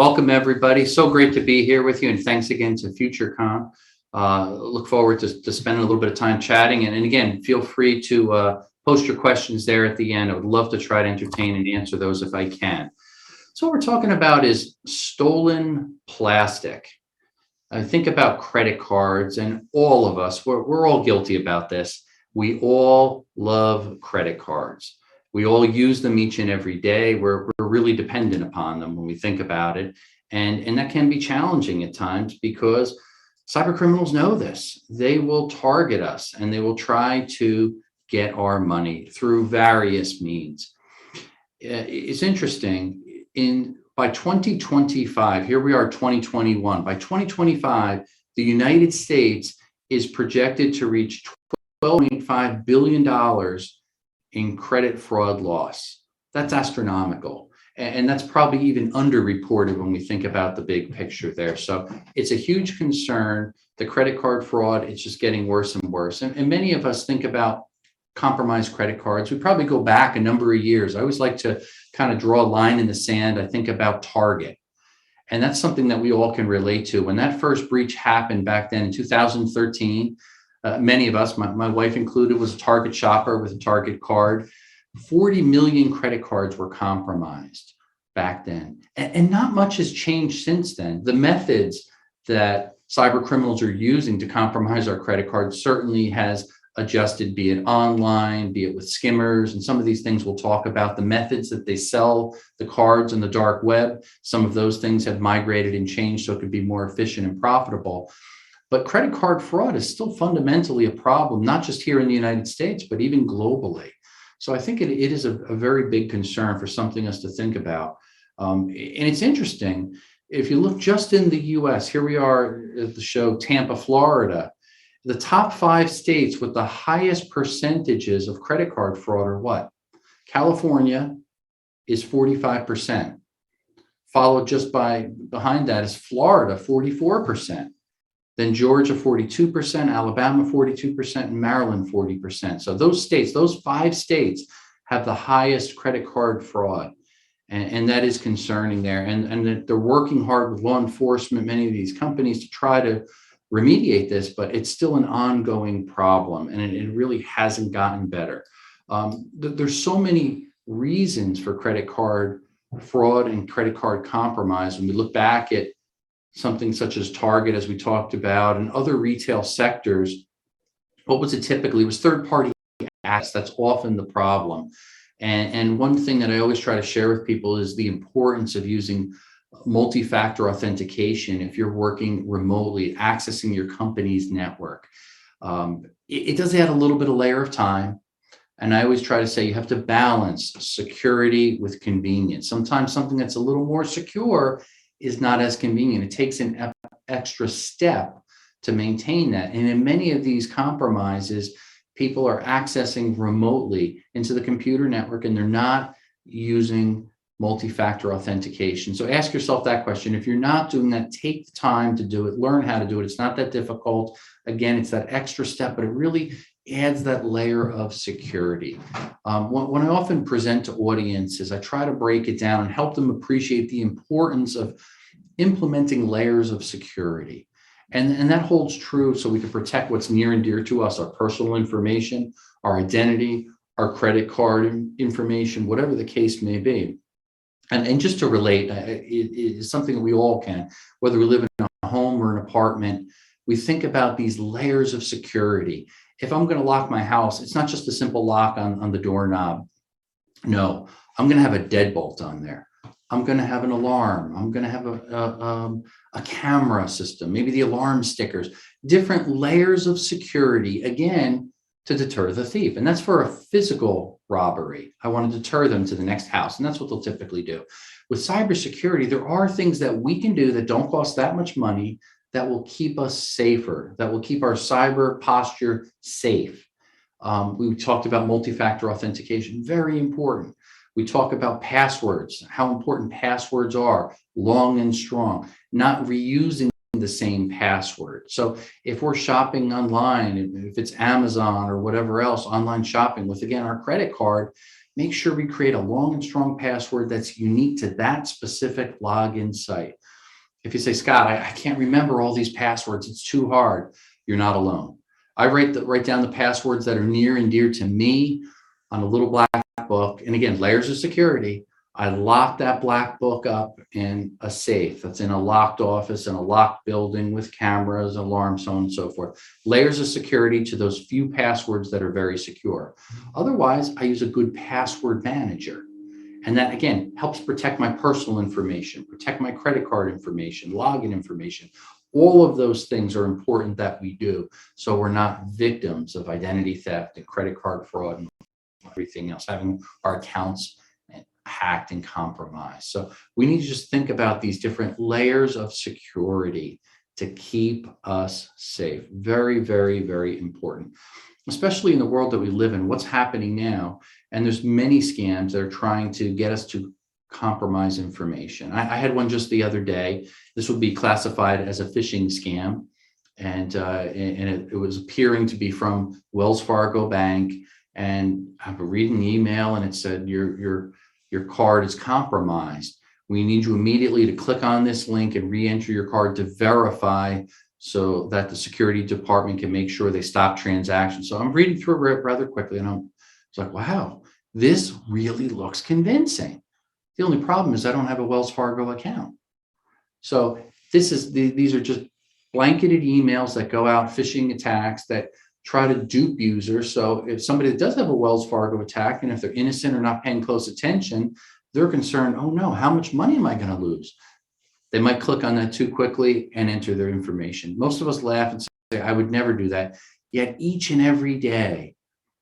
Welcome, everybody. So great to be here with you, and thanks again to FutureCon. Look forward to spending a little bit of time chatting. And again, feel free to post your questions there at the end. I would love to try to entertain and answer those if I can. So what we're talking about is stolen plastic. I think about credit cards, and all of us, we're all guilty about this. We all love credit cards. We all use them each and every day. We're really dependent upon them when we think about it. And that can be challenging at times because cyber criminals know this. They will target us and they will try to get our money through various means. It's interesting. By 2025, here we are, 2021. By 2025, the United States is projected to reach $12.5 billion in credit fraud loss. That's astronomical. And that's probably even underreported when we think about the big picture there. So it's a huge concern. The credit card fraud, it's just getting worse and worse. And many of us think about compromised credit cards. We probably go back a number of years. I always like to kind of draw a line in the sand. I think about Target. And that's something that we all can relate to. When that first breach happened back then in 2013, many of us, my wife included, was a Target shopper with a Target card. 40 million credit cards were compromised back then. And not much has changed since then. The methods that cyber criminals are using to compromise our credit cards certainly has adjusted, be it online, be it with skimmers, and some of these things we'll talk about. The methods that they sell the cards on the dark web, some of those things have migrated and changed so it could be more efficient and profitable. But credit card fraud is still fundamentally a problem, not just here in the United States, but even globally. So I think it is a very big concern for something else to think about. And it's interesting, if you look just in the US, here we are at the show, Tampa, Florida. The top 5 states with the highest percentages of credit card fraud are what? California is 45%. Followed just behind that is Florida, 44%. Then Georgia, 42%, Alabama, 42%, and Maryland, 40%. So those states, those 5 states have the highest credit card fraud. And that is concerning there. And they're working hard with law enforcement, many of these companies, to try to remediate this, but it's still an ongoing problem. And it really hasn't gotten better. There's so many reasons for credit card fraud and credit card compromise. When we look back at something such as Target, as we talked about, and other retail sectors, what was it typically? It was third-party access. That's often the problem. And one thing that I always try to share with people is the importance of using multi-factor authentication if you're working remotely, accessing your company's network. It does add a little bit of layer of time. And I always try to say you have to balance security with convenience. Sometimes something that's a little more secure is not as convenient. It takes an extra step to maintain that. And in many of these compromises, people are accessing remotely into the computer network and they're not using multi-factor authentication. So ask yourself that question. If you're not doing that, take the time to do it, learn how to do it. It's not that difficult. Again, it's that extra step, but it really adds that layer of security. When I often present to audiences, I try to break it down and help them appreciate the importance of implementing layers of security. And that holds true so we can protect what's near and dear to us, our personal information, our identity, our credit card information, whatever the case may be. And just to relate, it is something that we all can, whether we live in a home or an apartment, we think about these layers of security. If I'm going to lock my house, it's not just a simple lock on the doorknob. No, I'm going to have a deadbolt on there. I'm going to have an alarm. I'm going to have a camera system, maybe the alarm stickers, different layers of security, again, to deter the thief. And that's for a physical robbery. I want to deter them to the next house. And that's what they'll typically do. With cybersecurity, there are things that we can do that don't cost that much money that will keep us safer, that will keep our cyber posture safe. We talked about multi-factor authentication, very important. We talk about passwords, how important passwords are, long and strong, not reusing the same password. So if we're shopping online, if it's Amazon or whatever else, online shopping with, again, our credit card, make sure we create a long and strong password that's unique to that specific login site. If you say, Scott, I can't remember all these passwords, it's too hard, you're not alone. I write down the passwords that are near and dear to me on a little black book. And again, layers of security. I lock that black book up in a safe that's in a locked office, in a locked building with cameras, alarms, so on and so forth. Layers of security to those few passwords that are very secure. Otherwise, I use a good password manager. And that, again, helps protect my personal information, protect my credit card information, login information. All of those things are important that we do, so we're not victims of identity theft and credit card fraud and everything else, having our accounts hacked and compromised. So we need to just think about these different layers of security to keep us safe. Very, very, very important, especially in the world that we live in. What's happening now? And there's many scams that are trying to get us to compromise information. I had one just the other day. This would be classified as a phishing scam. And it was appearing to be from Wells Fargo Bank. And I'm reading the email and it said, your card is compromised. We need you immediately to click on this link and re-enter your card to verify so that the security department can make sure they stop transactions. So I'm reading through it rather quickly and it's like, wow, this really looks convincing. The only problem is I don't have a Wells Fargo account. So these are just blanketed emails that go out, phishing attacks that try to dupe users. So if somebody does have a Wells Fargo attack, and if they're innocent or not paying close attention, they're concerned, oh no, how much money am I going to lose? They might click on that too quickly and enter their information. Most of us laugh and say, I would never do that. Yet each and every day,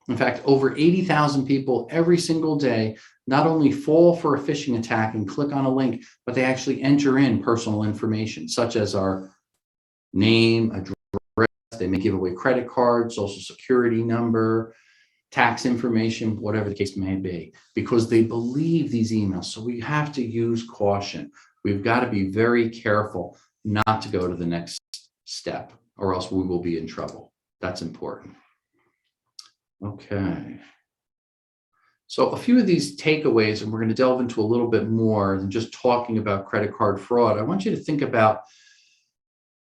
in fact, over 80,000 people every single day not only fall for a phishing attack and click on a link, but they actually enter in personal information, such as our name, address. They may give away credit card, social security number, tax information, whatever the case may be, because they believe these emails. So we have to use caution. We've got to be very careful not to go to the next step, or else we will be in trouble. That's important. Okay. So a few of these takeaways, and we're going to delve into a little bit more than just talking about credit card fraud. I want you to think about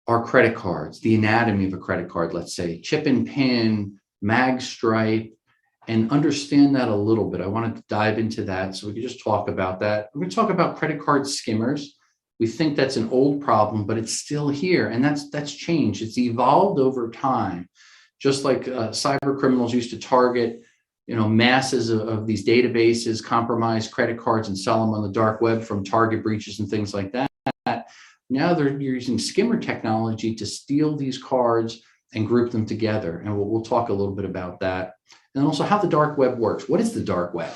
our credit cards, the anatomy of a credit card, let's say, chip and pin, mag stripe, and understand that a little bit. I wanted to dive into that so we could just talk about that. We're going to talk about credit card skimmers. We think that's an old problem, but it's still here, and that's changed. It's evolved over time. Just like cyber criminals used to target, masses of these databases, compromise credit cards, and sell them on the dark web from target breaches and things like that. Now they're using skimmer technology to steal these cards and group them together. And we'll talk a little bit about that. And also how the dark web works. What is the dark web?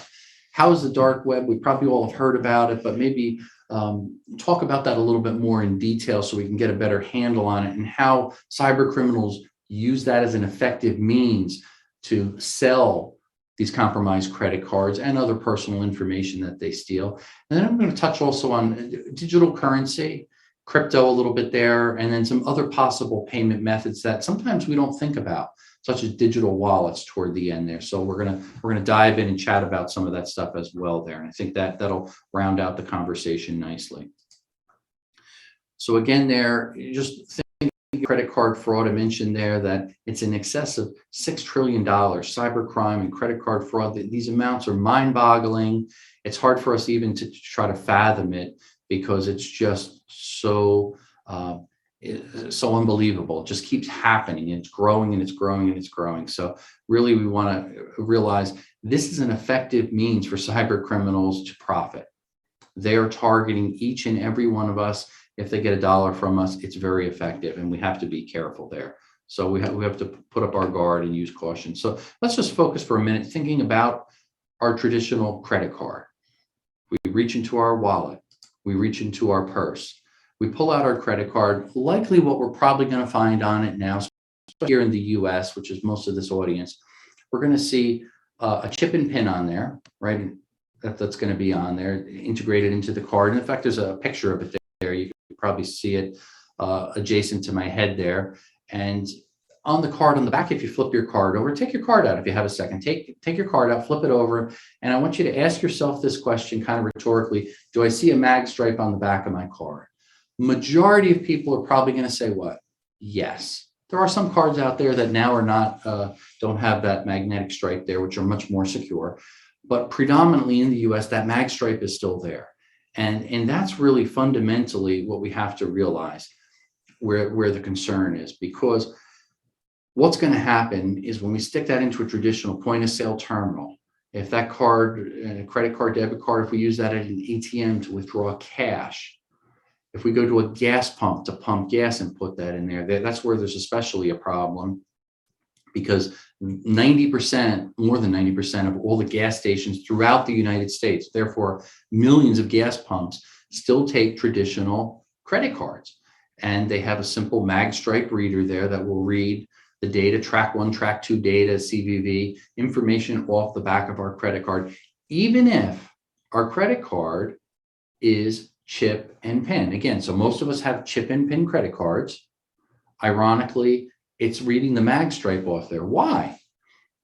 How is the dark web? We probably all have heard about it, but maybe talk about that a little bit more in detail so we can get a better handle on it and how cyber criminals use that as an effective means to sell these compromised credit cards and other personal information that they steal. And then I'm going to touch also on digital currency, crypto a little bit there, and then some other possible payment methods that sometimes we don't think about, such as digital wallets toward the end there. So we're gonna dive in and chat about some of that stuff as well there. And I think that'll round out the conversation nicely. So again, there, you just think credit card fraud. I mentioned there that it's in excess of $6 trillion. Cybercrime and credit card fraud, these amounts are mind-boggling. It's hard for us even to try to fathom it, because it's just so unbelievable. It just keeps happening. It's growing and it's growing and it's growing. So really, we want to realize this is an effective means for cyber criminals to profit. They are targeting each and every one of us. If they get $1 from us, it's very effective, and we have to be careful there. So we have to put up our guard and use caution. So let's just focus for a minute thinking about our traditional credit card. We reach into our wallet. We reach into our purse. We pull out our credit card. Likely what we're probably going to find on it now, especially here in the US, which is most of this audience, we're going to see a chip and pin on there, right? That's going to be on there, integrated into the card. And in fact, there's a picture of it there. You can probably see it adjacent to my head there. And on the card on the back, if you flip your card over, take your card out if you have a second. Take your card out, flip it over, and I want you to ask yourself this question kind of rhetorically: do I see a mag stripe on the back of my card? Majority of people are probably going to say what? Yes. There are some cards out there that now are not don't have that magnetic stripe there, which are much more secure. But predominantly in the US, that mag stripe is still there. And that's really fundamentally what we have to realize where the concern is, because what's going to happen is when we stick that into a traditional point of sale terminal, if that card, credit card, debit card, if we use that at an ATM to withdraw cash, if we go to a gas pump to pump gas and put that in there, that's where there's especially a problem, because 90%, more than 90% of all the gas stations throughout the United States, therefore millions of gas pumps, still take traditional credit cards. And they have a simple mag stripe reader there that will read the data, track 1, track 2 data, CVV, information off the back of our credit card, even if our credit card is chip and PIN. Again, so most of us have chip and PIN credit cards. Ironically, it's reading the mag stripe off there. Why?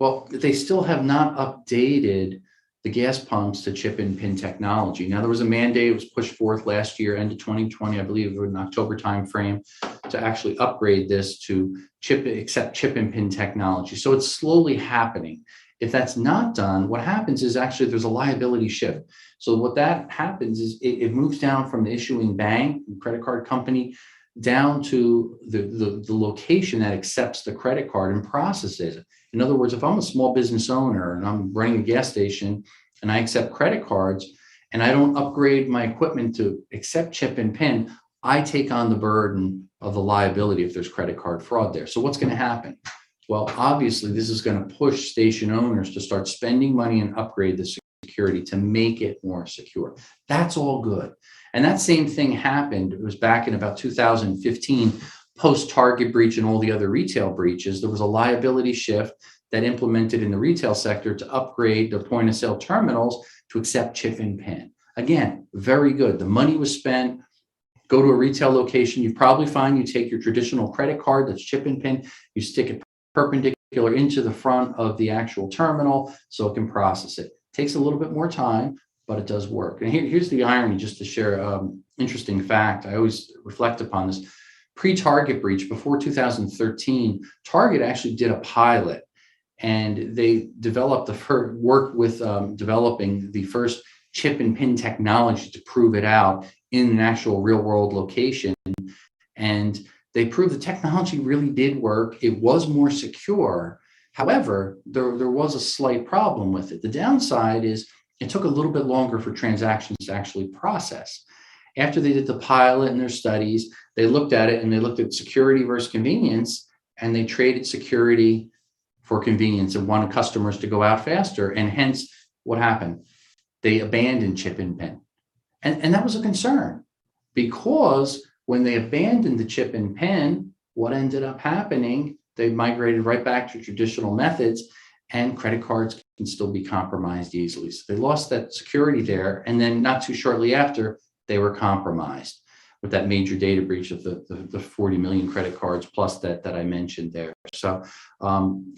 Well, they still have not updated the gas pumps to chip and PIN technology. Now, there was a mandate, it was pushed forth last year, end of 2020, I believe, in October timeframe, to actually upgrade this to accept chip and PIN technology. So it's slowly happening. If that's not done, what happens is actually there's a liability shift. So what that happens is it moves down from the issuing bank, credit card company, down to the location that accepts the credit card and processes it. In other words, if I'm a small business owner and I'm running a gas station and I accept credit cards and I don't upgrade my equipment to accept chip and PIN, I take on the burden of the liability if there's credit card fraud there. So what's going to happen? Well, obviously, this is going to push station owners to start spending money and upgrade the security to make it more secure. That's all good. And that same thing happened. It was back in about 2015, post-Target breach and all the other retail breaches. There was a liability shift that implemented in the retail sector to upgrade the point of sale terminals to accept chip and PIN. Again, very good. The money was spent. Go to a retail location. You probably find you take your traditional credit card that's chip and PIN, you stick it perpendicular into the front of the actual terminal so it can process it. Takes a little bit more time, but it does work. And here's the irony, just to share interesting fact. I always reflect upon this. Pre-Target breach, before 2013, Target actually did a pilot, and they developed work with developing the first chip and PIN technology to prove it out in an actual real world location. And they proved the technology really did work. It was more secure. However, there was a slight problem with it. The downside is it took a little bit longer for transactions to actually process. After they did the pilot and their studies, they looked at it and they looked at security versus convenience, and they traded security for convenience and wanted customers to go out faster. And hence, what happened? They abandoned chip and PIN. And that was a concern, because when they abandoned the chip and PIN, what ended up happening? They migrated right back to traditional methods, and credit cards can still be compromised easily. So they lost that security there. And then not too shortly after, they were compromised with that major data breach of the 40 million credit cards plus that I mentioned there. So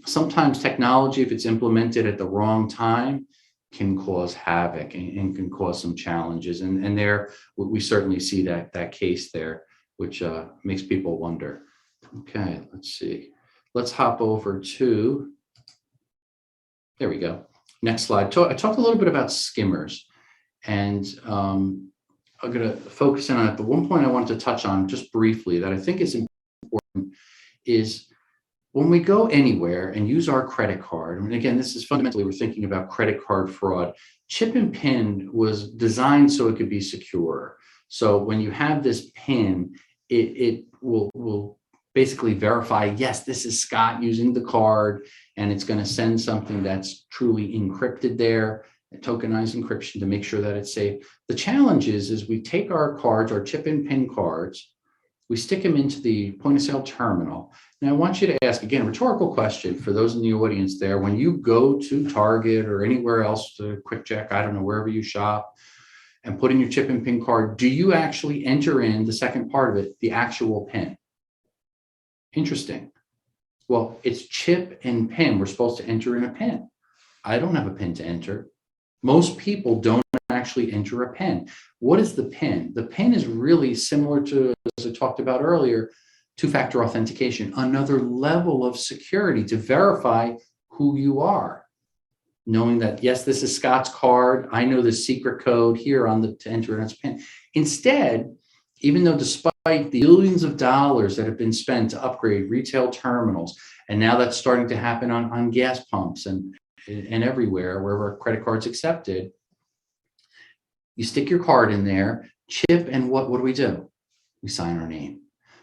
sometimes technology, if it's implemented at the wrong time, can cause havoc and can cause some challenges. And there, we certainly see that case there, which makes people wonder. Okay, let's see. Let's hop over to, there we go. Next slide. I talked a little bit about skimmers, and I'm going to focus in on it. But one point I wanted to touch on just briefly that I think is important is when we go anywhere and use our credit card, and again, this is fundamentally, we're thinking about credit card fraud. Chip and PIN was designed so it could be secure. So when you have this PIN, it will basically verify, yes, this is Scott using the card, and it's going to send something that's truly encrypted there, tokenized encryption, to make sure that it's safe. The challenge is we take our cards, our chip and PIN cards, we stick them into the point of sale terminal. And I want you to ask, again, a rhetorical question for those in the audience there. When you go to Target or anywhere else to Quick Check, I don't know, wherever you shop, and put in your chip and PIN card, do you actually enter in the second part of it, the actual PIN? Interesting. Well, it's chip and pin. We're supposed to enter in a pin. I don't have a pin to enter. Most people don't actually enter a pin. What is the pin? The pin is really similar to, as I talked about earlier, two-factor authentication, another level of security to verify who you are. Knowing that, yes, this is Scott's card. I know the secret code here on the to enter in its pin. Instead, even though despite the billions of dollars that have been spent to upgrade retail terminals, and now that's starting to happen on gas pumps and everywhere, wherever credit card's accepted, you stick your card in there, chip, and what do? We sign our name.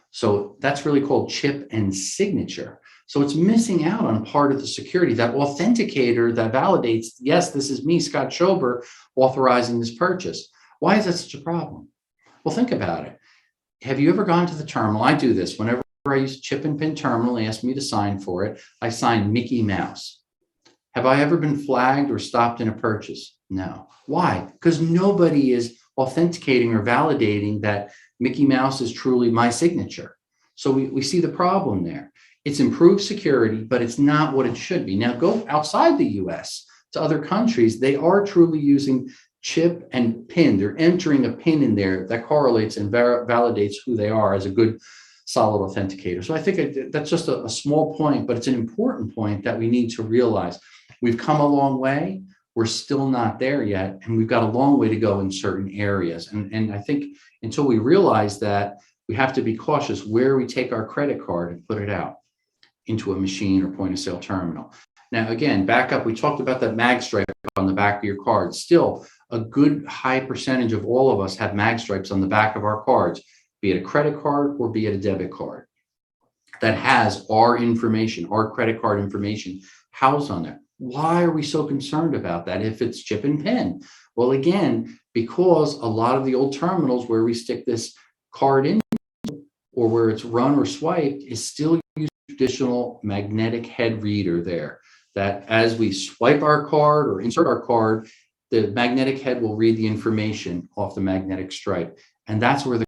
So that's really called chip and signature. So it's missing out on part of the security, that authenticator that validates, yes, this is me, Scott Schober, authorizing this purchase. Why is that such a problem? Well, think about it. Have you ever gone to the terminal? I do this whenever I use chip and pin terminal. They ask me to sign for it. I sign Mickey Mouse. Have I ever been flagged or stopped in a purchase? No. Why? Because nobody is authenticating or validating that Mickey Mouse is truly my signature. So we see the problem there. It's improved security, but it's not what it should be. Now go outside the US to other countries. They are truly using chip and pin. They're entering a pin in there that correlates and validates who they are as a good solid authenticator. So I think that's just a small point, but it's an important point that we need to realize. We've come a long way. We're still not there yet, and we've got a long way to go in certain areas. And I think until we realize that, we have to be cautious where we take our credit card and put it out into a machine or point of sale terminal. Now, again, back up, we talked about that mag stripe on the back of your card. Still, a good high percentage of all of us have mag stripes on the back of our cards, be it a credit card or be it a debit card, that has our information, our credit card information housed on there. Why are we so concerned about that if it's chip and pin? Well, again, because a lot of the old terminals where we stick this card in or where it's run or swiped is still using traditional magnetic head reader there, that as we swipe our card or insert our card, the magnetic head will read the information off the magnetic stripe. And that's where the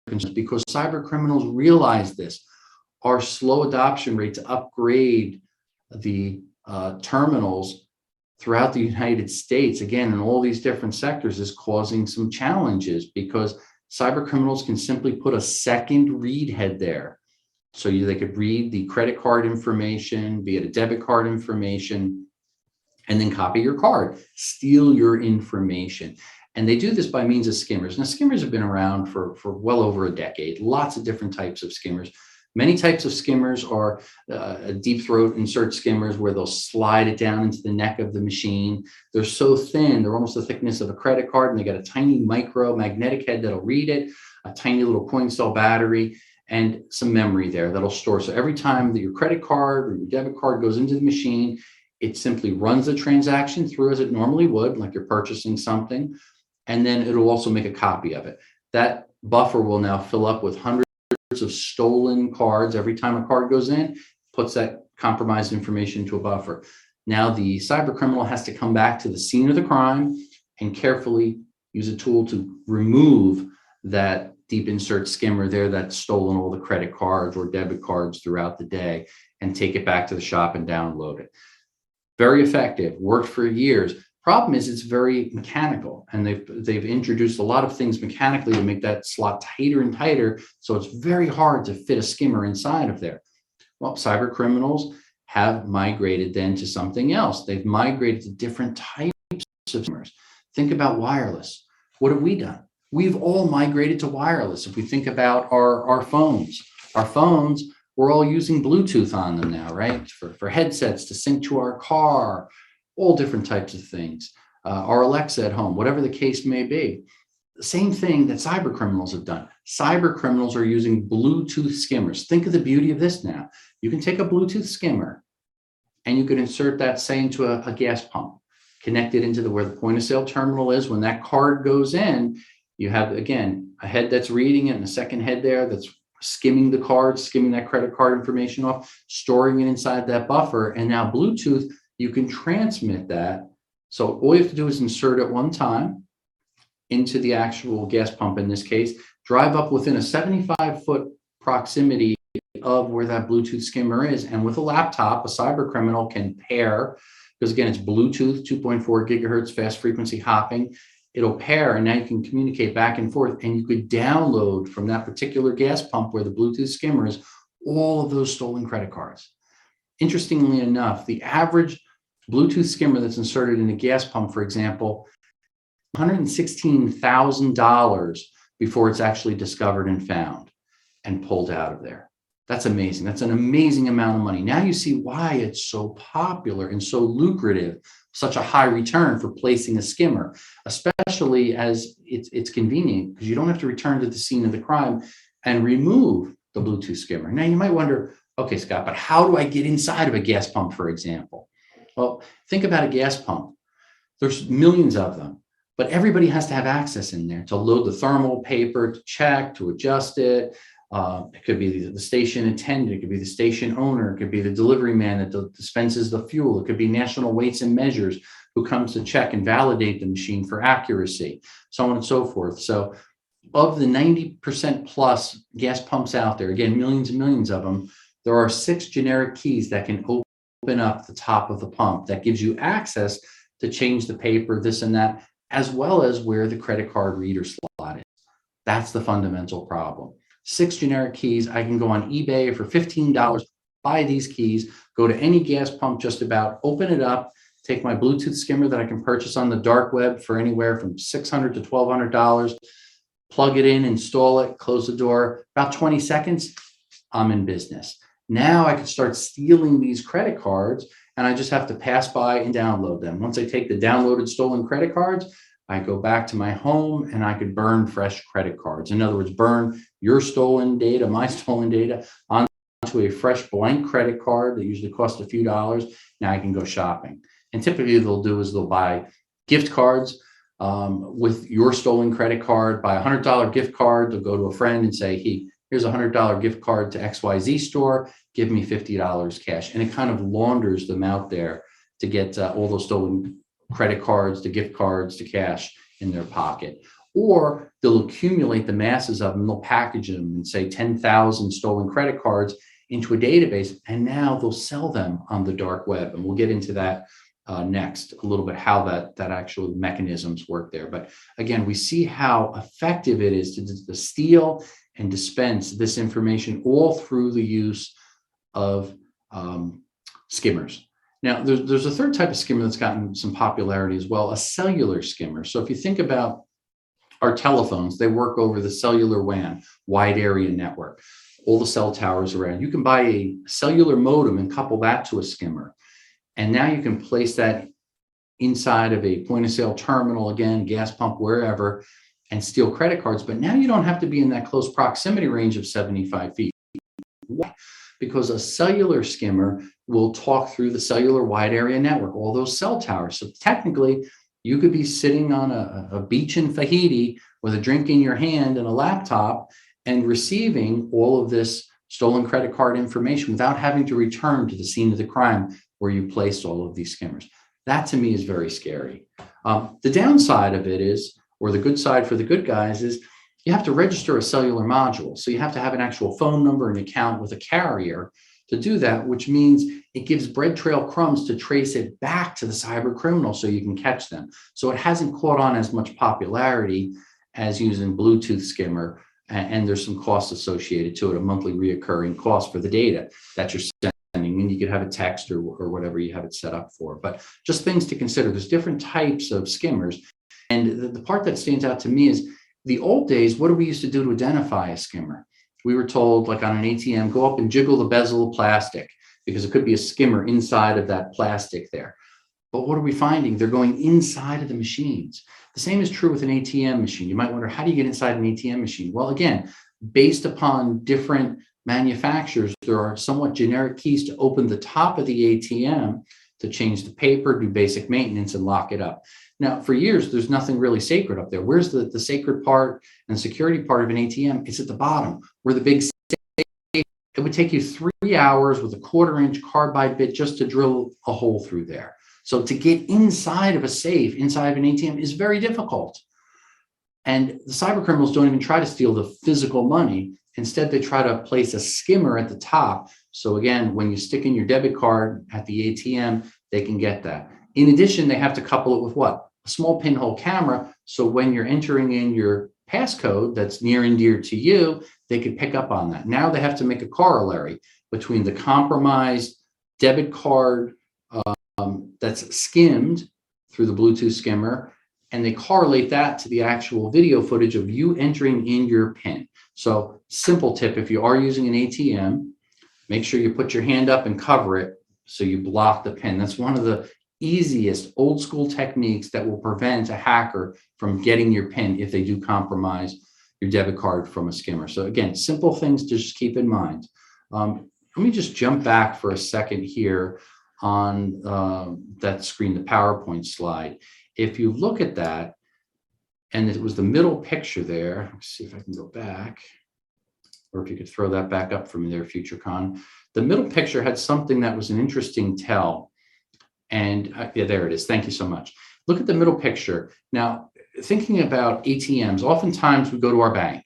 concern is, because cyber criminals realize this. Our slow adoption rate to upgrade the terminals throughout the United States, again, in all these different sectors, is causing some challenges because cyber criminals can simply put a second read head there. So they could read the credit card information, be it a debit card information, and then copy your card, steal your information. And they do this by means of skimmers. Now, skimmers have been around for well over a decade, lots of different types of skimmers. Many types of skimmers are deep throat insert skimmers where they'll slide it down into the neck of the machine. They're so thin, they're almost the thickness of a credit card, and they got a tiny micro magnetic head that'll read it, a tiny little coin cell battery, and some memory there that'll store. So every time that your credit card or your debit card goes into the machine, it simply runs the transaction through as it normally would, like you're purchasing something, and then it'll also make a copy of it. That buffer will now fill up with hundreds of stolen cards. Every time a card goes in, puts that compromised information into a buffer. Now the cyber criminal has to come back to the scene of the crime and carefully use a tool to remove that deep insert skimmer there that's stolen all the credit cards or debit cards throughout the day and take it back to the shop and download it. Very effective, worked for years. Problem is it's very mechanical, and they've introduced a lot of things mechanically to make that slot tighter and tighter, so it's very hard to fit a skimmer inside of there. Well, cyber criminals have migrated then to something else. They've migrated to different types of skimmers. Think about wireless. What have we done? We've all migrated to wireless. If we think about our phones, we're all using Bluetooth on them now, right? For headsets to sync to our car, all different types of things. Our Alexa at home, whatever the case may be. The same thing that cyber criminals have done. Cyber criminals are using Bluetooth skimmers. Think of the beauty of this now. You can take a Bluetooth skimmer and you can insert that, say, into a gas pump, connect it into where the point of sale terminal is. When that card goes in, you have, again, a head that's reading it and a second head there that's skimming the card, skimming that credit card information off, storing it inside that buffer. And now Bluetooth, you can transmit that. So all you have to do is insert it one time into the actual gas pump in this case, drive up within a 75-foot proximity of where that Bluetooth skimmer is. And with a laptop, a cyber criminal can pair, because again, it's Bluetooth, 2.4 gigahertz, fast frequency hopping. It'll pair, and now you can communicate back and forth, and you could download from that particular gas pump where the Bluetooth skimmer is, all of those stolen credit cards. Interestingly enough, the average Bluetooth skimmer that's inserted in a gas pump, for example, $116,000 before it's actually discovered and found and pulled out of there. That's amazing. That's an amazing amount of money. Now you see why it's so popular and so lucrative, such a high return for placing a skimmer, especially as it's convenient because you don't have to return to the scene of the crime and remove the Bluetooth skimmer. Now you might wonder, okay, Scott, but how do I get inside of a gas pump, for example? Well, think about a gas pump. There's millions of them, but everybody has to have access in there to load the thermal paper, to check, to adjust it. It could be the station attendant, it could be the station owner, it could be the delivery man that dispenses the fuel, it could be National Weights and Measures who comes to check and validate the machine for accuracy, so on and so forth. So of the 90% plus gas pumps out there, again, millions and millions of them, there are 6 generic keys that can open up the top of the pump that gives you access to change the paper, this and that, as well as where the credit card reader slot is. That's the fundamental problem. 6 generic keys. I can go on eBay for $15, buy these keys, go to any gas pump just about, open it up, take my Bluetooth skimmer that I can purchase on the dark web for anywhere from $600 to $1,200, plug it in, install it, close the door. About 20 seconds, I'm in business. Now I can start stealing these credit cards, and I just have to pass by and download them. Once I take the downloaded stolen credit cards, I go back to my home and I could burn fresh credit cards. In other words, burn your stolen data, my stolen data onto a fresh blank credit card that usually costs a few dollars. Now I can go shopping. And typically they'll do is they'll buy gift cards with your stolen credit card, buy a $100 gift card. They'll go to a friend and say, hey, here's a $100 gift card to XYZ store, give me $50 cash. And it kind of launders them out there to get all those stolen credit cards, to gift cards, to cash in their pocket. Or they'll accumulate the masses of them, they'll package them and say 10,000 stolen credit cards into a database, and now they'll sell them on the dark web. And we'll get into that next, a little bit how that actual mechanisms work there. But again, we see how effective it is to steal and dispense this information all through the use of skimmers. Now, there's a third type of skimmer that's gotten some popularity as well, a cellular skimmer. So if you think about our telephones, they work over the cellular WAN, wide area network, all the cell towers around. You can buy a cellular modem and couple that to a skimmer. And now you can place that inside of a point of sale terminal, again, gas pump, wherever, and steal credit cards. But now you don't have to be in that close proximity range of 75 feet. Why? Because a cellular skimmer will talk through the cellular wide area network, all those cell towers. So technically, you could be sitting on a beach in Tahiti with a drink in your hand and a laptop and receiving all of this stolen credit card information without having to return to the scene of the crime where you placed all of these skimmers. That to me is very scary. The downside of it is, or the good side for the good guys is, you have to register a cellular module. So you have to have an actual phone number and account with a carrier to do that, which means it gives bread trail crumbs to trace it back to the cyber criminal so you can catch them. So it hasn't caught on as much popularity as using Bluetooth skimmer, and there's some costs associated to it, a monthly reoccurring cost for the data that you're sending, and you could have a text or whatever you have it set up for. But just things to consider. There's different types of skimmers. And the part that stands out to me is the old days, what do we used to do to identify a skimmer? We were told, like on an ATM, go up and jiggle the bezel of plastic because it could be a skimmer inside of that plastic there. But what are we finding? They're going inside of the machines. The same is true with an ATM machine. You might wonder, how do you get inside an ATM machine? Well, again, based upon different manufacturers, there are somewhat generic keys to open the top of the ATM to change the paper, do basic maintenance, and lock it up. Now, for years, there's nothing really sacred up there. Where's the sacred part and the security part of an ATM? It's at the bottom where the big safe. It would take you 3 hours with a 1/4-inch carbide bit just to drill a hole through there. So to get inside of a safe, inside of an ATM is very difficult. And the cyber criminals don't even try to steal the physical money. Instead, they try to place a skimmer at the top. So again, when you stick in your debit card at the ATM, they can get that. In addition, they have to couple it with what? A small pinhole camera. So when you're entering in your passcode that's near and dear to you, they can pick up on that. Now they have to make a corollary between the compromised debit card that's skimmed through the Bluetooth skimmer, and they correlate that to the actual video footage of you entering in your PIN. So simple tip, if you are using an ATM, make sure you put your hand up and cover it so you block the PIN. That's one of the easiest old school techniques that will prevent a hacker from getting your PIN if they do compromise your debit card from a skimmer. So again, simple things to just keep in mind. Let me just jump back for a second here on that screen, the PowerPoint slide. If you look at that, and it was the middle picture there, let's see if I can go back, or if you could throw that back up for me there, FutureCon. The middle picture had something that was an interesting tell. And yeah, there it is. Thank you so much. Look at the middle picture. Now, thinking about ATMs, oftentimes we go to our bank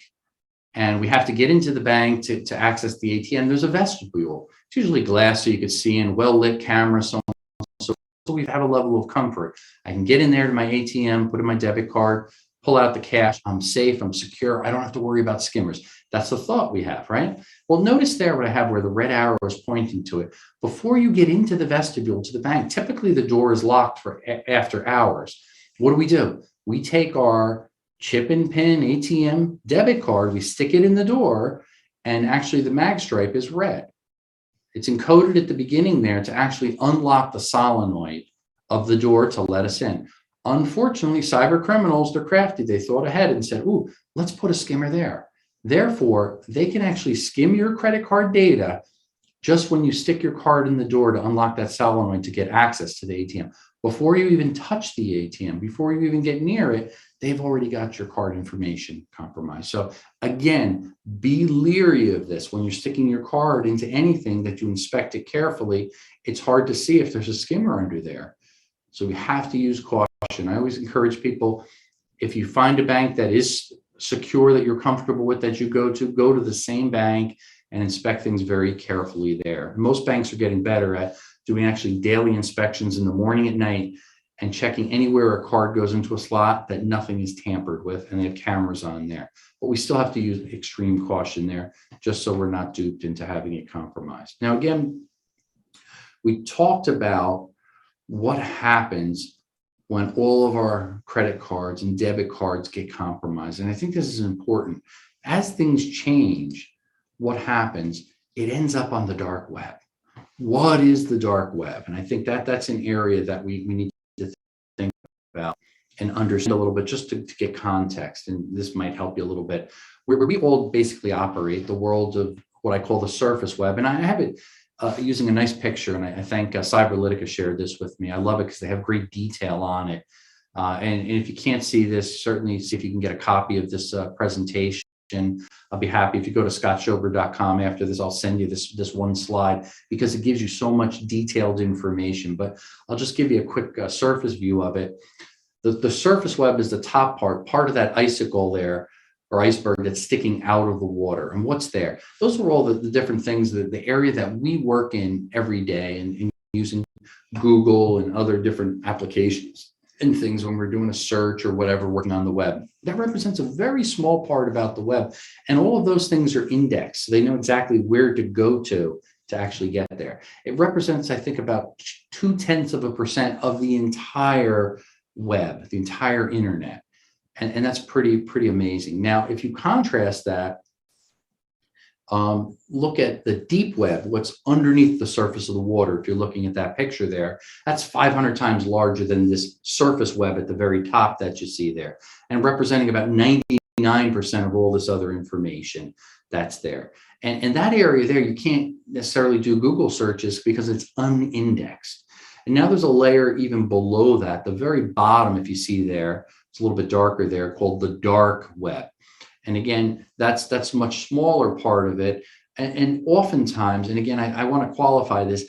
and we have to get into the bank to access the ATM. There's a vestibule. It's usually glass so you can see in, well-lit camera, so on. So we have a level of comfort. I can get in there to my ATM, put in my debit card, pull out the cash. I'm safe, I'm secure. I don't have to worry about skimmers. That's the thought we have, right? Well, notice there what I have where the red arrow is pointing to it. Before you get into the vestibule to the bank, typically the door is locked for after hours. What do? We take our chip and pin ATM debit card, we stick it in the door, and actually the mag stripe is red. It's encoded at the beginning there to actually unlock the solenoid of the door to let us in. Unfortunately, cyber criminals, they're crafty. They thought ahead and said, ooh, let's put a skimmer there. Therefore, they can actually skim your credit card data just when you stick your card in the door to unlock that solenoid to get access to the ATM. Before you even touch the ATM, before you even get near it, they've already got your card information compromised. So again, be leery of this. When you're sticking your card into anything that you inspect it carefully, it's hard to see if there's a skimmer under there. So we have to use caution. I always encourage people, if you find a bank that is secure, that you're comfortable with, that you go to the same bank and inspect things very carefully there. Most banks are getting better at doing actually daily inspections in the morning, at night, and checking anywhere a card goes into a slot that nothing is tampered with, and they have cameras on there. But we still have to use extreme caution there, just so we're not duped into having it compromised. Now, again, we talked about what happens when all of our credit cards and debit cards get compromised. And I think this is important. As things change, what happens? It ends up on the dark web. What is the dark web? And I think that's an area that we need to think about and understand a little bit, just to get context. And this might help you a little bit. Where we all basically operate the world of what I call the surface web. And I have it using a nice picture, and I thank Cyberlytica shared this with me. I love it because they have great detail on it. And if you can't see this, certainly see if you can get a copy of this presentation. I'll be happy if you go to scottschober.com after this. I'll send you this one slide because it gives you so much detailed information. But I'll just give you a quick surface view of it. The surface web is the top part of that icicle there, or iceberg, that's sticking out of the water. And what's there? Those are all the different things, the area that we work in every day, and using Google and other different applications and things when we're doing a search or whatever, working on the web. That represents a very small part about the web. And all of those things are indexed. So they know exactly where to go to actually get there. It represents, I think, about 0.2% of the entire web, the entire internet. And that's pretty amazing. Now, if you contrast that, look at the deep web, what's underneath the surface of the water. If you're looking at that picture there, that's 500 times larger than this surface web at the very top that you see there, and representing about 99% of all this other information that's there. And that area there, you can't necessarily do Google searches because it's unindexed. And now there's a layer even below that, the very bottom, if you see there, it's a little bit darker there, called the dark web. And again, that's a much smaller part of it. And oftentimes, and again, I want to qualify this,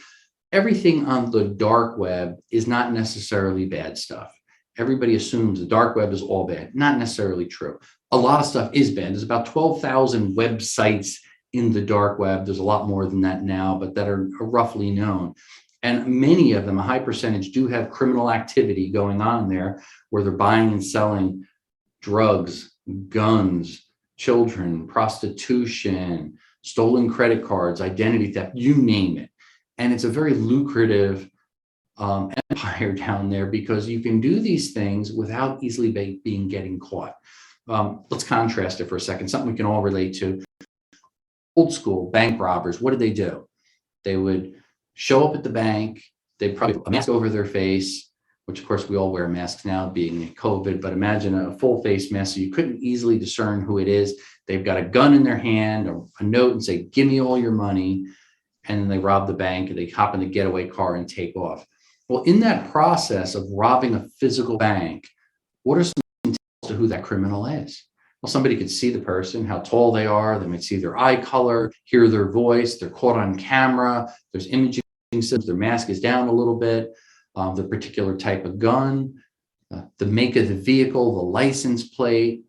everything on the dark web is not necessarily bad stuff. everybody assumes the dark web is all bad. Not necessarily true. A lot of stuff is bad. There's about 12,000 websites in the dark web. There's a lot more than that now, but that are roughly known. And many of them, a high percentage, do have criminal activity going on there where they're buying and selling drugs, guns, children, prostitution, stolen credit cards, identity theft, you name it. And it's a very lucrative empire down there because you can do these things without easily getting caught. Let's contrast it for a second, something we can all relate to. Old school bank robbers, what did they do? They would show up at the bank, they'd probably put a mask over their face, which of course we all wear masks now being COVID, but imagine a full face mask so you couldn't easily discern who it is. They've got a gun in their hand or a note and say, give me all your money. And then they rob the bank and they hop in the getaway car and take off. Well, in that process of robbing a physical bank, what are some details to who that criminal is? Well, somebody could see the person, how tall they are. They might see their eye color, hear their voice. They're caught on camera. There's imaging systems. Their mask is down a little bit. The particular type of gun, the make of the vehicle, the license plate.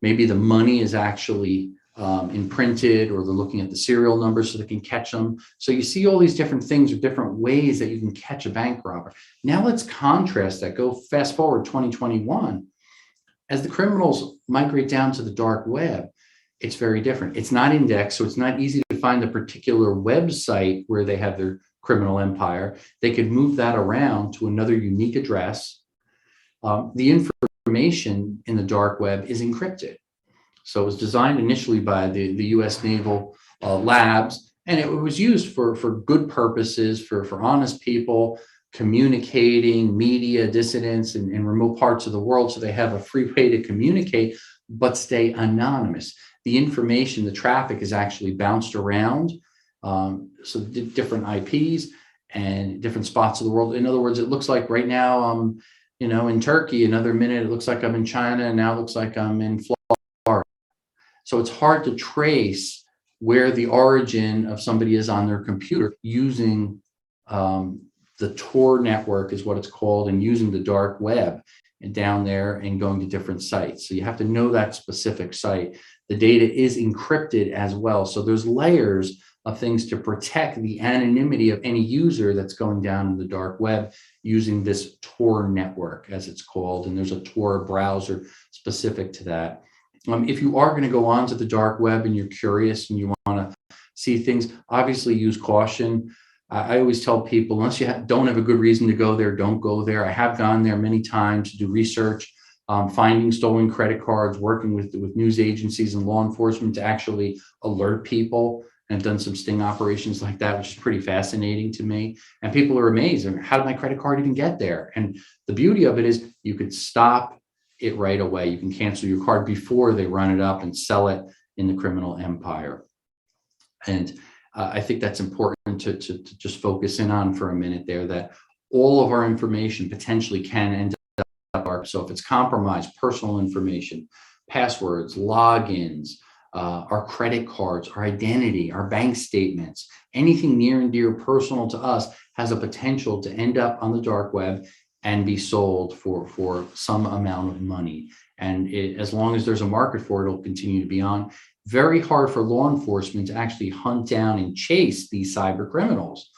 Maybe the money is actually imprinted, or they're looking at the serial numbers so they can catch them. So you see all these different things or different ways that you can catch a bank robber. Now let's contrast that. Go fast forward 2021. As the criminals migrate down to the dark web, it's very different. It's not indexed, so it's not easy to find the particular website where they have their criminal empire. They could move that around to another unique address. The information in the dark web is encrypted. So it was designed initially by the US Naval labs, and it was used for good purposes, for honest people communicating, media dissidents in remote parts of the world, so they have a free way to communicate, but stay anonymous. The information, the traffic is actually bounced around, so different IPs and different spots of the world. In other words, it looks like right now I'm, in Turkey, another minute it looks like I'm in China, and now it looks like I'm in Florida. So it's hard to trace where the origin of somebody is on their computer using the Tor network is what it's called, and using the dark web and down there and going to different sites. So you have to know that specific site. The data is encrypted as well. So there's layers of things to protect the anonymity of any user that's going down in the dark web using this Tor network, as it's called. And there's a Tor browser specific to that. If you are going to go onto the dark web and you're curious and you want to see things, obviously use caution. I always tell people, unless you don't have a good reason to go there, don't go there. I have gone there many times to do research, finding stolen credit cards, working with news agencies and law enforcement to actually alert people, and I've done some sting operations like that, which is pretty fascinating to me. And people are amazed. How did my credit card even get there? And the beauty of it is you could stop it right away. You can cancel your card before they run it up and sell it in the criminal empire. And I think that's important to just focus in on for a minute there, that all of our information potentially can end up dark. So if it's compromised, personal information, passwords, logins, our credit cards, our identity, our bank statements, anything near and dear personal to us has a potential to end up on the dark web and be sold for some amount of money. And as long as there's a market for it, it'll continue to be on. Very hard for law enforcement to actually hunt down and chase these cyber criminals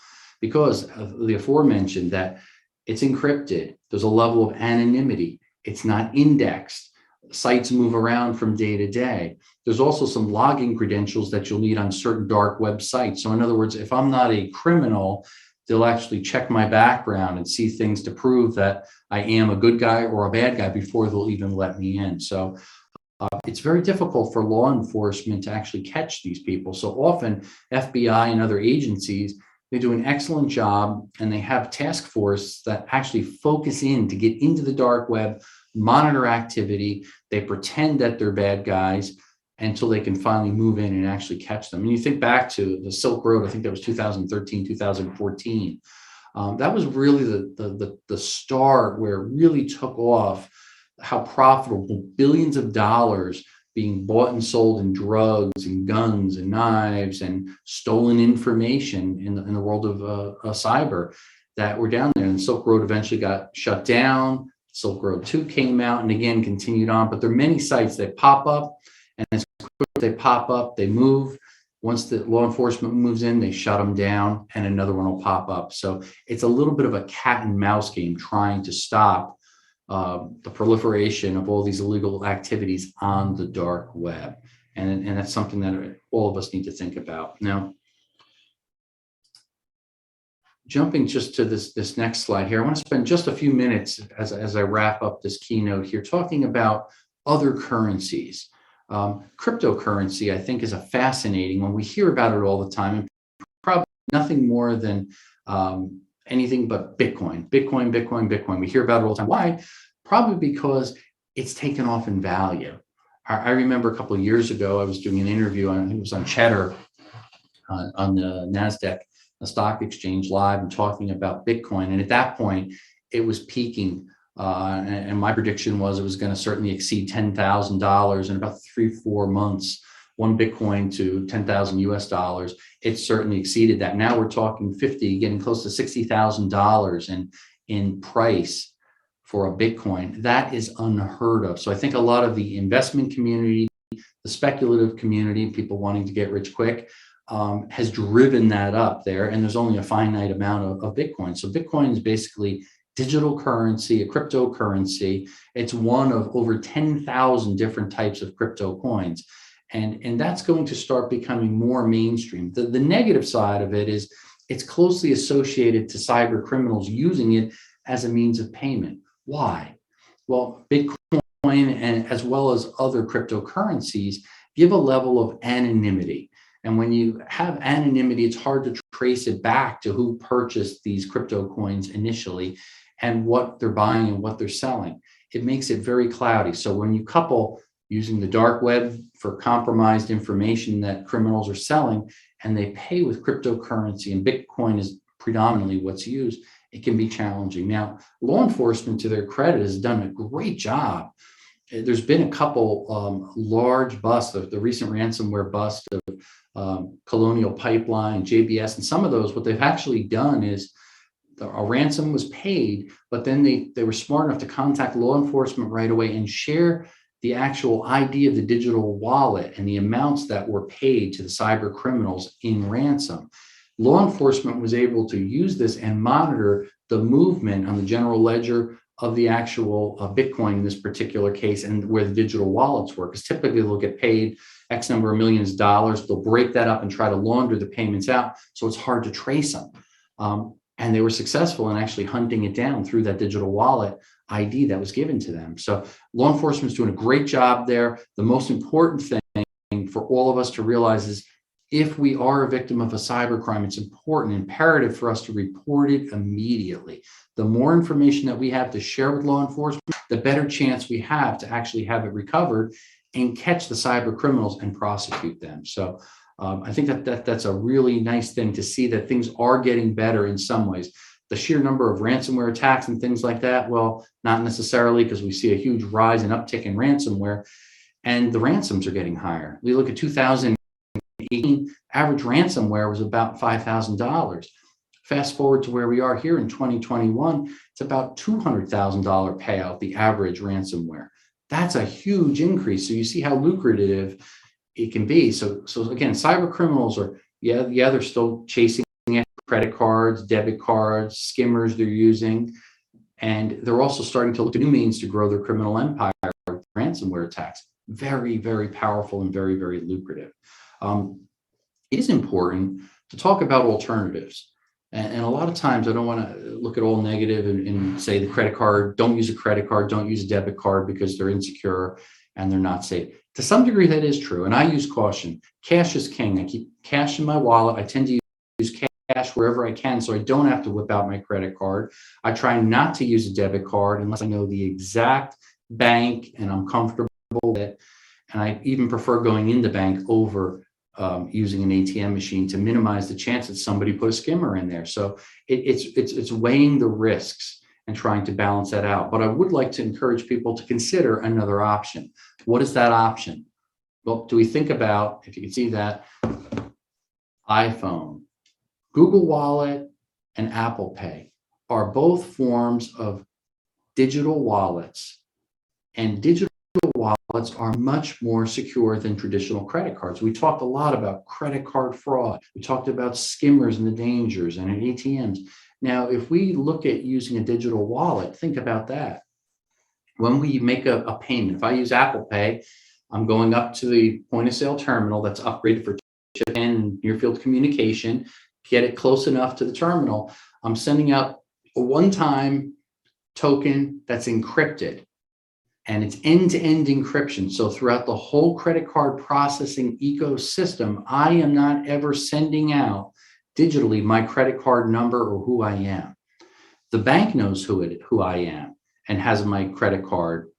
because of the aforementioned, that it's encrypted. There's a level of anonymity. It's not indexed. Sites move around from day to day. There's also some logging credentials that you'll need on certain dark websites. So in other words, if I'm not a criminal, they'll actually check my background and see things to prove that I am a good guy or a bad guy before they'll even let me in. So it's very difficult for law enforcement to actually catch these people. So often FBI and other agencies, they do an excellent job, and they have task force that actually focus in to get into the dark web, monitor activity. They pretend that they're bad guys until they can finally move in and actually catch them. And you think back to the Silk Road, I think that was 2013, 2014. That was really the start where it really took off, how profitable, billions of dollars being bought and sold in drugs and guns and knives and stolen information in the world of cyber that were down there. And Silk Road eventually got shut down. Silk Road 2 came out and again continued on, but there are many sites that pop up, and as quick as they pop up, they move. Once the law enforcement moves in, they shut them down and another one will pop up. So it's a little bit of a cat and mouse game trying to stop the proliferation of all these illegal activities on the dark web. And that's something that all of us need to think about. Now, jumping just to this next slide here, I want to spend just a few minutes as I wrap up this keynote here, talking about other currencies. Cryptocurrency, I think, is a fascinating one. We hear about it all the time, and probably nothing more than anything but Bitcoin. We hear about it all the time. Why? Probably because it's taken off in value. I remember a couple of years ago, I was doing an interview, I think it was on Cheddar, on the NASDAQ, the stock exchange live, and talking about Bitcoin. And at that point, it was peaking. And my prediction was it was going to certainly exceed $10,000 in about 3-4 months, one Bitcoin to 10,000 US dollars. It certainly exceeded that. Now we're talking 50, getting close to $60,000 in price for a Bitcoin. That is unheard of. So I think a lot of the investment community, the speculative community, people wanting to get rich quick, has driven that up there. And there's only a finite amount of Bitcoin. So Bitcoin is basically digital currency, a cryptocurrency. It's one of over 10,000 different types of crypto coins. And that's going to start becoming more mainstream. The negative side of it is it's closely associated to cyber criminals using it as a means of payment. Why? Well, Bitcoin and as well as other cryptocurrencies give a level of anonymity. And when you have anonymity, it's hard to trace it back to who purchased these crypto coins initially and what they're buying and what they're selling. It makes it very cloudy. So when you couple using the dark web for compromised information that criminals are selling, and they pay with cryptocurrency, and Bitcoin is predominantly what's used, it can be challenging. Now, law enforcement, to their credit, has done a great job. There's been a couple large busts, the recent ransomware bust of Colonial Pipeline, JBS, and some of those, what they've actually done is a ransom was paid, but then they were smart enough to contact law enforcement right away and share the actual ID of the digital wallet and the amounts that were paid to the cyber criminals in ransom. Law enforcement was able to use this and monitor the movement on the general ledger of the actual Bitcoin in this particular case, and where the digital wallets were, because typically they'll get paid X number of millions of dollars. They'll break that up and try to launder the payments out, so it's hard to trace them. And they were successful in actually hunting it down through that digital wallet ID that was given to them. So law enforcement's doing a great job there. The most important thing for all of us to realize is if we are a victim of a cybercrime, it's imperative for us to report it immediately. The more information that we have to share with law enforcement, the better chance we have to actually have it recovered and catch the cyber criminals and prosecute them. So I think that's a really nice thing to see, that things are getting better in some ways. The sheer number of ransomware attacks and things like that, well, not necessarily, because we see a huge rise and uptick in ransomware, and the ransoms are getting higher. We look at 2018, average ransomware was about $5,000. Fast forward to where we are here in 2021, it's about $200,000 payout, the average ransomware. That's a huge increase. So you see how lucrative it can be. So again, cyber criminals are, they're still chasing credit cards, debit cards, skimmers they're using, and they're also starting to look at new means to grow their criminal empire. Ransomware attacks, very, very powerful and very, very lucrative. It is important to talk about alternatives. And a lot of times I don't want to look at all negative and say the credit card, don't use a credit card, don't use a debit card because they're insecure and they're not safe. To some degree, that is true. And I use caution. Cash is king. I keep cash in my wallet. I tend to use cash wherever I can, so I don't have to whip out my credit card. I try not to use a debit card unless I know the exact bank and I'm comfortable with it. And I even prefer going in the bank over using an ATM machine to minimize the chance that somebody put a skimmer in there. So it's weighing the risks and trying to balance that out. But I would like to encourage people to consider another option. What is that option? Well, do we think about, if you can see that, iPhone, Google Wallet, and Apple Pay are both forms of digital wallets, and digital wallets are much more secure than traditional credit cards. We talked a lot about credit card fraud. We talked about skimmers and the dangers and ATMs. Now, if we look at using a digital wallet, think about that. When we make a payment, if I use Apple Pay, I'm going up to the point of sale terminal that's upgraded for chip and near field communication, get it close enough to the terminal. I'm sending out a one-time token that's encrypted, and it's end-to-end encryption. So throughout the whole credit card processing ecosystem, I am not ever sending out digitally my credit card number or who I am. The bank knows who I am and has my credit card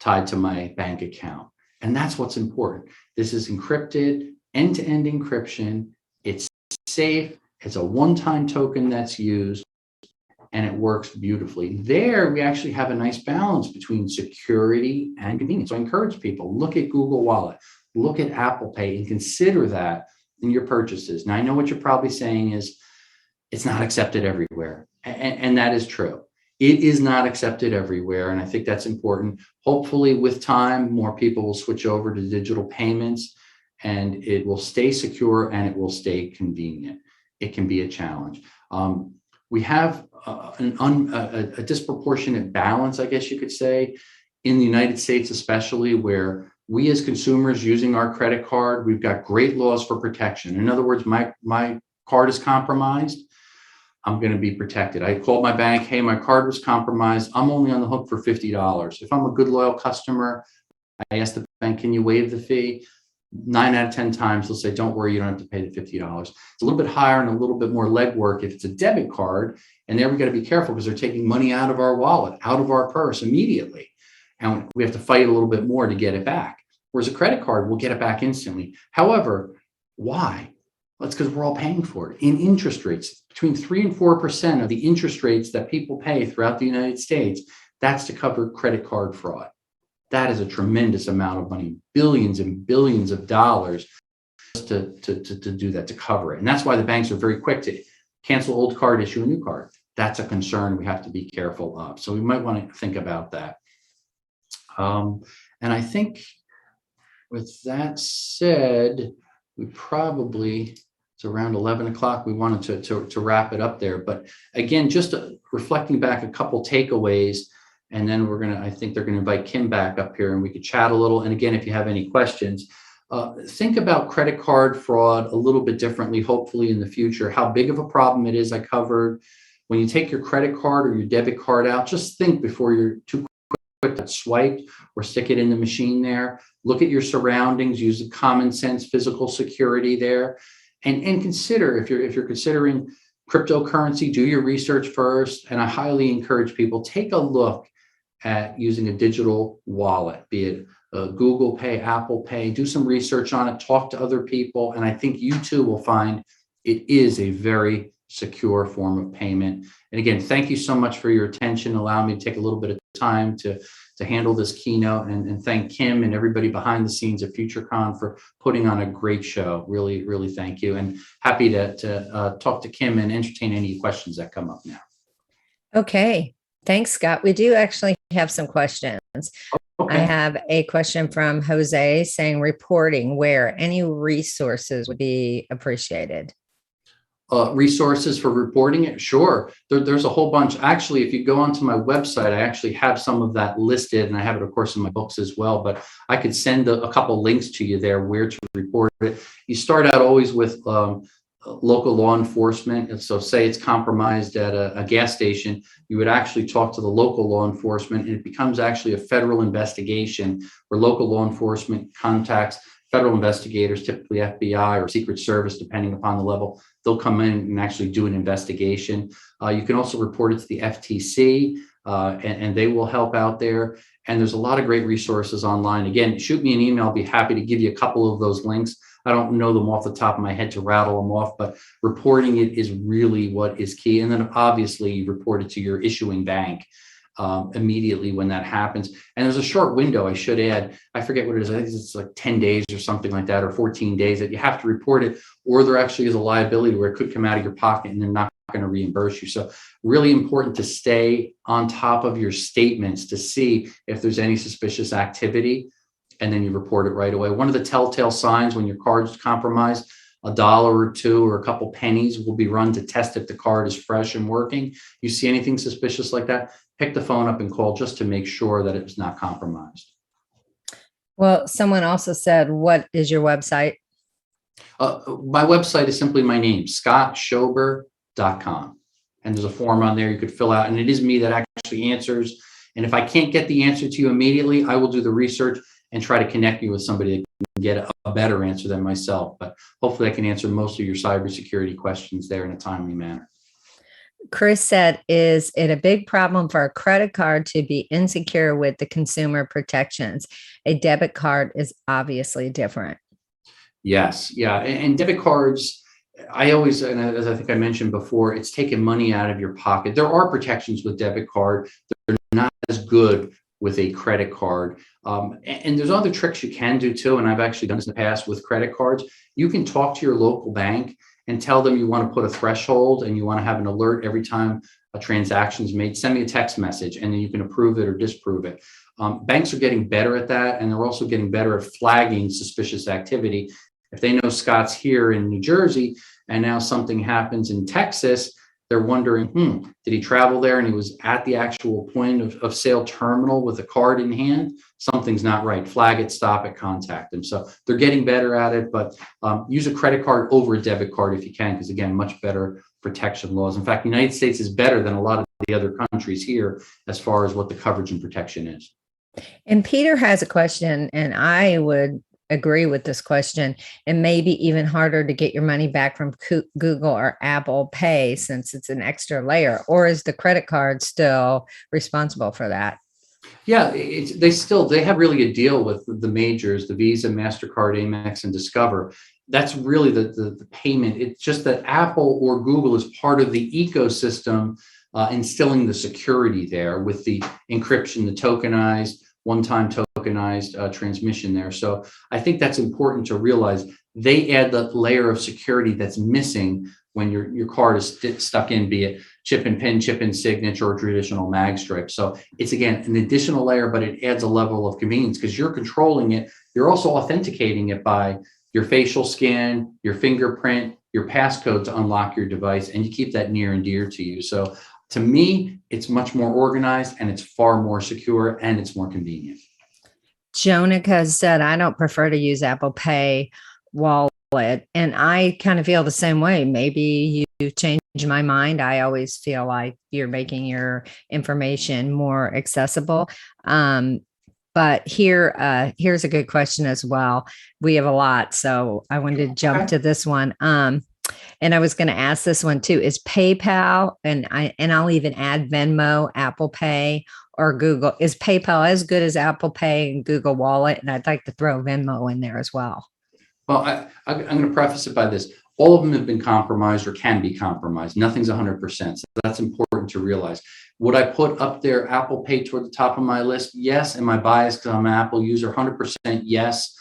tied to my bank account. And that's what's important. This is encrypted, end-to-end encryption. It's safe. It's a one-time token that's used, and it works beautifully. There, we actually have a nice balance between security and convenience. So I encourage people, look at Google Wallet, look at Apple Pay, and consider that in your purchases. Now, I know what you're probably saying is it's not accepted everywhere, and that is true. It is not accepted everywhere, and I think that's important. Hopefully, with time, more people will switch over to digital payments, and it will stay secure and it will stay convenient. It can be a challenge. We have a disproportionate balance, I guess you could say, in the United States, especially, where we as consumers using our credit card, we've got great laws for protection. In other words, my card is compromised, I'm going to be protected. I called my bank, hey, my card was compromised. I'm only on the hook for $50. If I'm a good, loyal customer, I ask the bank, can you waive the fee? 9 out of 10 times, they'll say, don't worry, you don't have to pay the $50. It's a little bit higher and a little bit more legwork if it's a debit card. And there we got to be careful because they're taking money out of our wallet, out of our purse immediately. And we have to fight a little bit more to get it back. Whereas a credit card, we'll get it back instantly. However, why? Well, it's because we're all paying for it in interest rates. Between 3 and 4% of the interest rates that people pay throughout the United States, that's to cover credit card fraud. That is a tremendous amount of money, billions and billions of dollars to do that, to cover it. And that's why the banks are very quick to cancel old card, issue a new card. That's a concern we have to be careful of. So we might want to think about that. And I think with that said, we probably, it's around 11 o'clock. We wanted to wrap it up there. But again, just reflecting back a couple takeaways, and then I think they're going to invite Kim back up here and we could chat a little. And again, if you have any questions, think about credit card fraud a little bit differently, hopefully in the future. How big of a problem it is, I covered. When you take your credit card or your debit card out, just think before you're too quick to swipe or stick it in the machine there. Look at your surroundings, use the common sense physical security there. And consider, if you're considering cryptocurrency, do your research first. And I highly encourage people, take a look at using a digital wallet, be it Google Pay, Apple Pay, do some research on it, talk to other people. And I think you too will find it is a very secure form of payment. And again, thank you so much for your attention. Allow me to take a little bit of time to handle this keynote, and thank Kim and everybody behind the scenes at FutureCon for putting on a great show. Really, really thank you. And happy to talk to Kim and entertain any questions that come up now. Okay. Thanks, Scott. We do actually have some questions. Okay. I have a question from Jose saying reporting where any resources would be appreciated. Resources for reporting it? Sure. There's a whole bunch. Actually, if you go onto my website, I actually have some of that listed, and I have it, of course, in my books as well, but I could send a couple links to you there where to report it. You start out always with local law enforcement. And so say it's compromised at a gas station, you would actually talk to the local law enforcement, and it becomes actually a federal investigation where local law enforcement contacts federal investigators, typically FBI or Secret Service, depending upon the level. They'll come in and actually do an investigation. You can also report it to the FTC, and they will help out there. And there's a lot of great resources online. Again, shoot me an email. I'll be happy to give you a couple of those links. I don't know them off the top of my head to rattle them off, but reporting it is really what is key. And then obviously you report it to your issuing bank. immediately when that happens. And there's a short window, I should add. I forget what it is. I think it's like 10 days or something like that, or 14 days that you have to report it, or there actually is a liability where it could come out of your pocket and they're not going to reimburse you. So really important to stay on top of your statements to see if there's any suspicious activity, and then you report it right away. One of the telltale signs when your card's compromised, $1 or $2 or a couple pennies will be run to test if the card is fresh and working. You see anything suspicious like that, pick the phone up and call just to make sure that it was not compromised. Well, someone also said, what is your website? My website is simply my name, scottschober.com. And there's a form on there you could fill out. And it is me that actually answers. And if I can't get the answer to you immediately, I will do the research and try to connect you with somebody that can get a better answer than myself. But hopefully I can answer most of your cybersecurity questions there in a timely manner. Chris said, is it a big problem for a credit card to be insecure with the consumer protections? A debit card is obviously different. Yes. Yeah. And debit cards, I always, and as I think I mentioned before, it's taking money out of your pocket. There are protections with debit card. They're not as good with a credit card. And there's other tricks you can do too. And I've actually done this in the past with credit cards. You can talk to your local bank and tell them you want to put a threshold and you want to have an alert every time a transaction is made. Send me a text message and then you can approve it or disapprove it. Banks are getting better at that. And they're also getting better at flagging suspicious activity. If they know Scott's here in New Jersey and now something happens in Texas, they're wondering, did he travel there and he was at the actual point of sale terminal with a card in hand? Something's not right. Flag it, stop it, contact them. So they're getting better at it, but use a credit card over a debit card if you can, because again, much better protection laws. In fact, the United States is better than a lot of the other countries here as far as what the coverage and protection is. And Peter has a question, and I would agree with this question. It may be even harder to get your money back from Google or Apple Pay since it's an extra layer, or is the credit card still responsible for that? Yeah, they have really a deal with the majors, the Visa, MasterCard, Amex, and Discover. That's really the payment. It's just that Apple or Google is part of the ecosystem, instilling the security there with the encryption, the tokenized, one-time tokenized transmission there. So I think that's important to realize. They add the layer of security that's missing when your card is stuck in, be it chip and pin, chip and signature, or traditional mag strip. So it's, again, an additional layer, but it adds a level of convenience because you're controlling it. You're also authenticating it by your facial scan, your fingerprint, your passcode to unlock your device, and you keep that near and dear to you. So to me, it's much more organized and it's far more secure and it's more convenient. Jonica said, I don't prefer to use Apple Pay wallet. And I kind of feel the same way. Maybe you change my mind. I always feel like you're making your information more accessible. But here's a good question as well. We have a lot, so I wanted to jump to this one. And I was going to ask this one too, is PayPal, and I'll even add Venmo, Apple Pay, or Google. Is PayPal as good as Apple Pay and Google Wallet? And I'd like to throw Venmo in there as well. Well, I'm going to preface it by this. All of them have been compromised or can be compromised. Nothing's 100%. So that's important to realize. Would I put up there Apple Pay toward the top of my list? Yes. Am I biased because I'm an Apple user? 100% yes.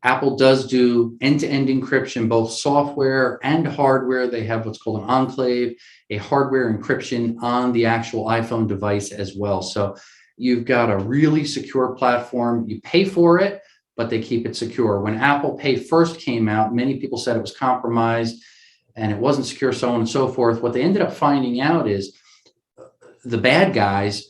Apple does do end-to-end encryption, both software and hardware. They have what's called an enclave, a hardware encryption on the actual iPhone device as well. So you've got a really secure platform. You pay for it, but they keep it secure. When Apple Pay first came out, many people said it was compromised and it wasn't secure, so on and so forth. What they ended up finding out is the bad guys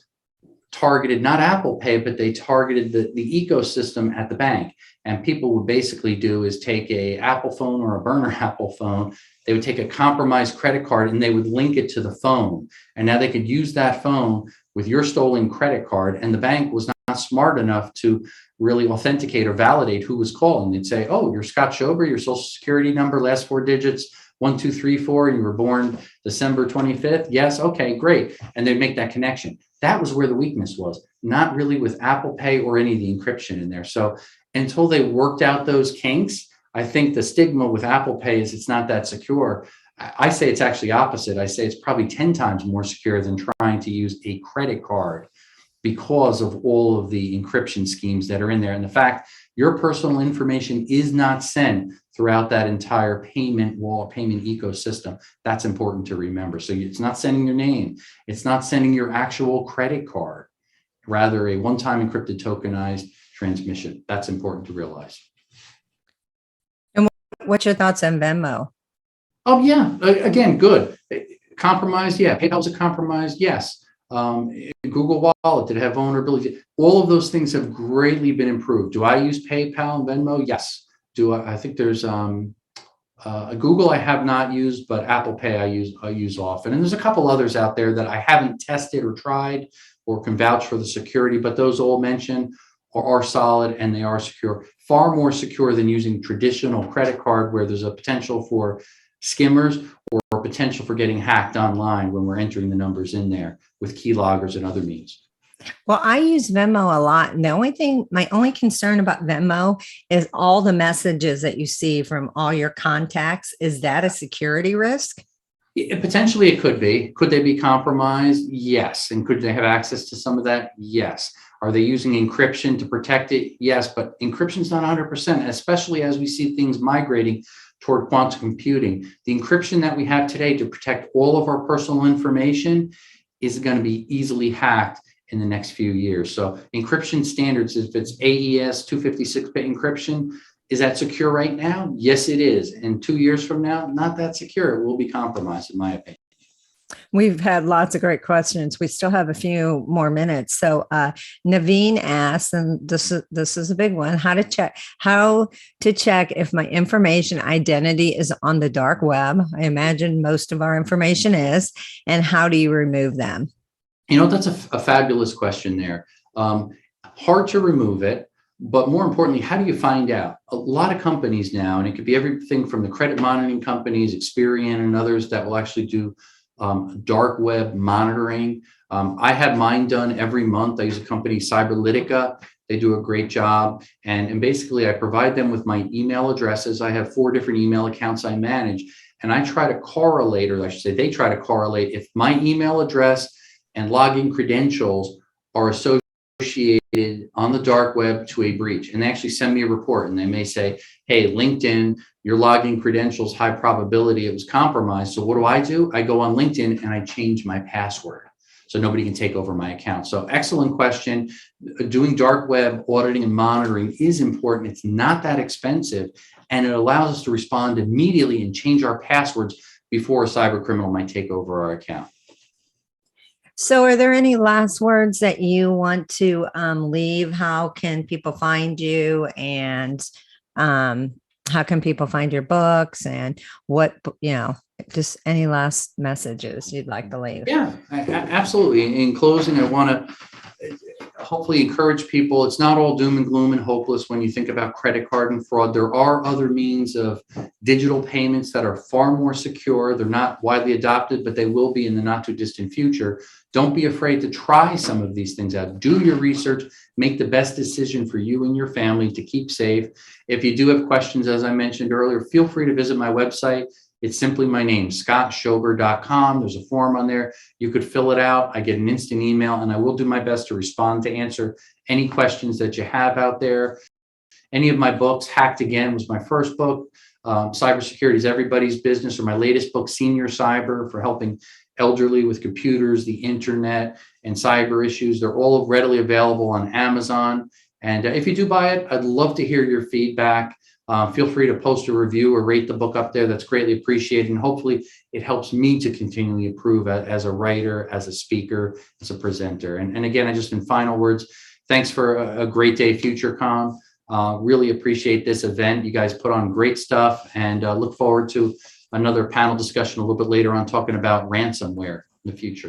targeted not Apple Pay, but they targeted the ecosystem at the bank. And people would basically do is take a Apple phone or a burner Apple phone. They would take a compromised credit card and they would link it to the phone. And now they could use that phone with your stolen credit card. And the bank was not smart enough to really authenticate or validate who was calling. They'd say, oh, you're Scott Schober, your social security number, last four digits, 1234, and you were born December 25th. Yes. Okay, great. And they'd make that connection. That was where the weakness was, not really with Apple Pay or any of the encryption in there. So until they worked out those kinks, I think the stigma with Apple Pay is it's not that secure. I say it's actually opposite. I say it's probably 10 times more secure than trying to use a credit card because of all of the encryption schemes that are in there. And the fact your personal information is not sent throughout that entire payment wall, payment ecosystem. That's important to remember. So it's not sending your name. It's not sending your actual credit card, rather a one-time encrypted tokenized transmission. That's important to realize. And what's your thoughts on Venmo? Oh, yeah. Again, good. Compromised, yeah. PayPal's a compromise, yes. Google Wallet, did it have vulnerability? All of those things have greatly been improved. Do I use PayPal and Venmo? Yes. I think there's Google I have not used, but Apple Pay I use often. And there's a couple others out there that I haven't tested or tried or can vouch for the security, but those all mentioned are solid and they are secure. Far more secure than using traditional credit card where there's a potential for skimmers or potential for getting hacked online when we're entering the numbers in there with keyloggers and other means. Well, I use Venmo a lot. And my only concern about Venmo is all the messages that you see from all your contacts. Is that a security risk? Potentially it could be. Could they be compromised? Yes. And could they have access to some of that? Yes. Are they using encryption to protect it? Yes. But encryption is not 100%, especially as we see things migrating toward quantum computing. The encryption that we have today to protect all of our personal information is going to be easily hacked in the next few years. So encryption standards, if it's AES 256-bit encryption, is that secure right now? Yes, it is. And 2 years from now, not that secure. It will be compromised, in my opinion. We've had lots of great questions. We still have a few more minutes. So Naveen asks, and this is a big one, how to check if my information identity is on the dark web. I imagine most of our information is, and how do you remove them? That's a fabulous question there. Hard to remove it, but more importantly, how do you find out? A lot of companies now, and it could be everything from the credit monitoring companies, Experian and others that will actually do dark web monitoring. I have mine done every month. I use a company, Cyberlytica. They do a great job. And basically I provide them with my email addresses. I have 4 different email accounts I manage. And I try to correlate, or I should say they try to correlate if my email address and login credentials are associated on the dark web to a breach. And they actually send me a report and they may say, hey, LinkedIn, your login credentials, high probability it was compromised. So what do? I go on LinkedIn and I change my password so nobody can take over my account. So excellent question. Doing dark web auditing and monitoring is important. It's not that expensive and it allows us to respond immediately and change our passwords before a cyber criminal might take over our account. So are there any last words that you want to leave? How can people find you, and how can people find your books, and just any last messages you'd like to leave? Yeah, absolutely. In closing, I want to hopefully encourage people. It's not all doom and gloom and hopeless when you think about credit card and fraud. There are other means of digital payments that are far more secure. They're not widely adopted, but they will be in the not too distant future. Don't be afraid to try some of these things out. Do your research, make the best decision for you and your family to keep safe. If you do have questions, as I mentioned earlier, feel free to visit my website. It's simply my name, scottschober.com. There's a form on there. You could fill it out. I get an instant email, and I will do my best to respond to answer any questions that you have out there. Any of my books, Hacked Again was my first book. Cybersecurity is Everybody's Business, or my latest book, Senior Cyber, for helping elderly with computers, the internet, and cyber issues. They're all readily available on Amazon. And if you do buy it, I'd love to hear your feedback. Feel free to post a review or rate the book up there. That's greatly appreciated. And hopefully it helps me to continually improve as a writer, as a speaker, as a presenter. And again, just in final words, thanks for a great day, FutureCom. Really appreciate this event. You guys put on great stuff, and look forward to another panel discussion a little bit later on talking about ransomware in the future.